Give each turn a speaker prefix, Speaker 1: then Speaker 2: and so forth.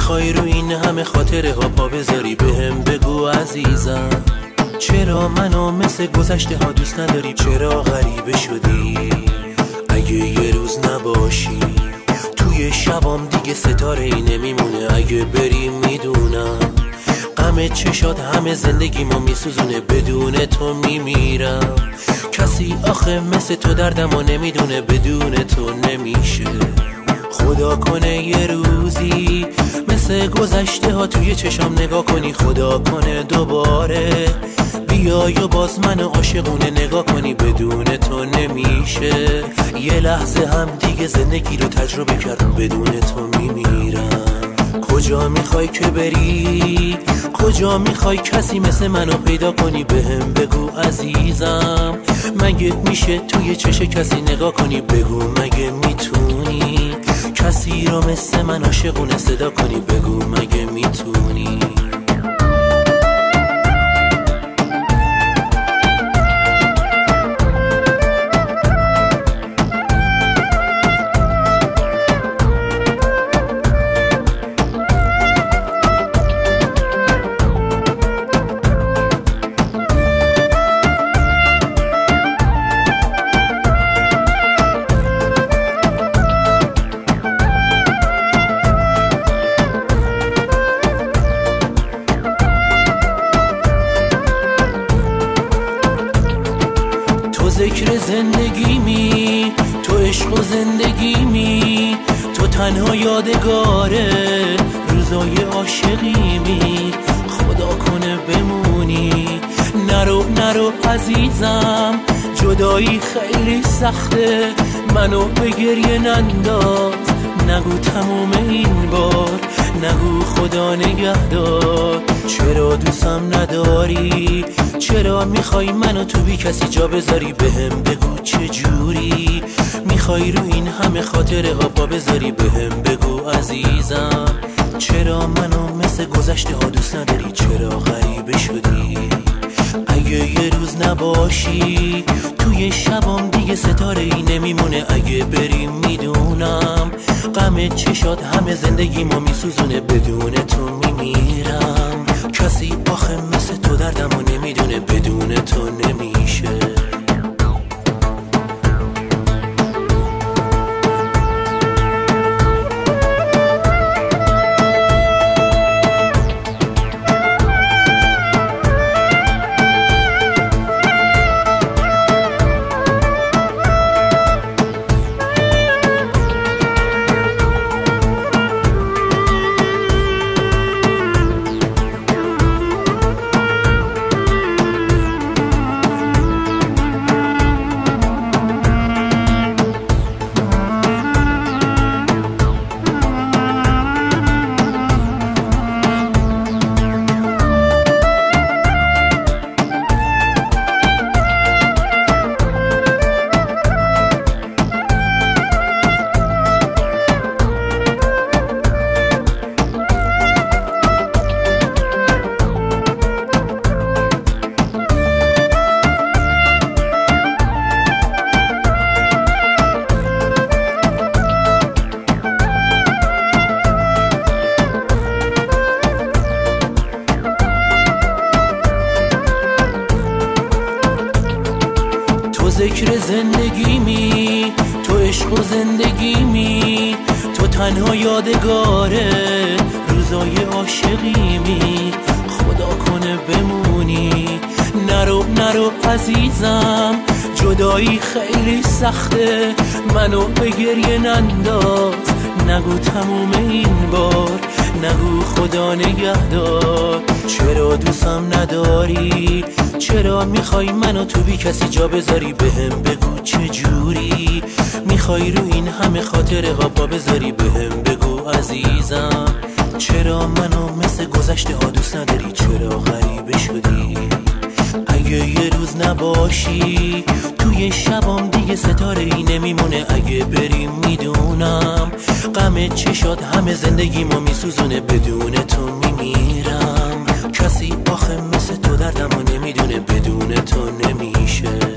Speaker 1: میخوای رو این همه خاطره ها پا بذاری بهم بگو عزیزم، چرا منو مثل گذشته ها دوست نداری؟ چرا غریبه شدی اگه یه روز نباشی؟ توی شبام دیگه ستاره ای نمیمونه، اگه بری میدونم غم چشات همه زندگیمو میسوزونه، بدون تو میمیرم. کسی آخه مثل تو دردمو نمیدونه، بدون تو نمیشه. خدا کنه یه روزی مثل گذشته ها توی چشام نگاه کنی، خدا کنه دوباره بیای و باز من عاشقونه نگاه کنی، بدون تو نمیشه. یه لحظه هم دیگه زندگی رو تجربه کردم، بدون تو میمیرم. کجا میخوای که بری؟ کجا میخوای کسی مثل منو پیدا کنی؟ بهم بگو عزیزم، مگه میشه توی چش کسی نگاه کنی؟ بگو مگه میتونی کسی رو مثل من عاشقونه صدا کنی؟ بگو مگه میتونی؟ ذکر زندگیمی، تو عشق و زندگیمی، تو تنها یادگاره روزای عاشقیمی. خدا کنه بمونی، نرو عزیزم، جدایی خیلی سخته، منو به گریه ننداز، نگو تموم این بار، نگو خدا نگهدار. چرا دوستم نداری؟ چرا میخوای منو تو بی کسی جا بذاری؟ بهم بگو چجوری میخوای رو این همه خاطره ها پا بذاری؟ بهم بگو عزیزم، چرا منو مثل گذشته ها دوست نداری؟ چرا غریبه شدی اگه یه روز نباشی؟ توی شبام دیگه ستاره ای نمیمونه، اگه بری میدونم غم چشات همه زندگیمو میسوزونه، بدون تو میمیرم. کسی آخه مثل تو دردمو نمیدونه، بدون تو نمیشه. ذکر زندگیمی، تو عشق و زندگیمی، تو تنها یادگاره روزای عاشقیمی. خدا کنه بمونی، نرو عزیزم، جدایی خیلی سخته، منو به گریه ننداز، نگو تموم این بار، نگو خدا نگهدار. چرا دوستم نداری؟ چرا میخوای منو تو بی کسی جا بذاری؟ بهم بگو چجوری میخوای رو این همه خاطره ها پا بذاری؟ بهم بگو عزیزم، چرا منو مثل گذشته ها دوست نداری؟ چرا غریبه شدی اگه یه روز نباشی؟ توی شبام دیگه ستاره ای نمیمونه، اگه بریم میدونم غم چشات همه زندگیمو میسوزونه، بدون تو میمیرم. کسی آخه مثل تو دردمو نمیدونه، بدون تو نمیشه.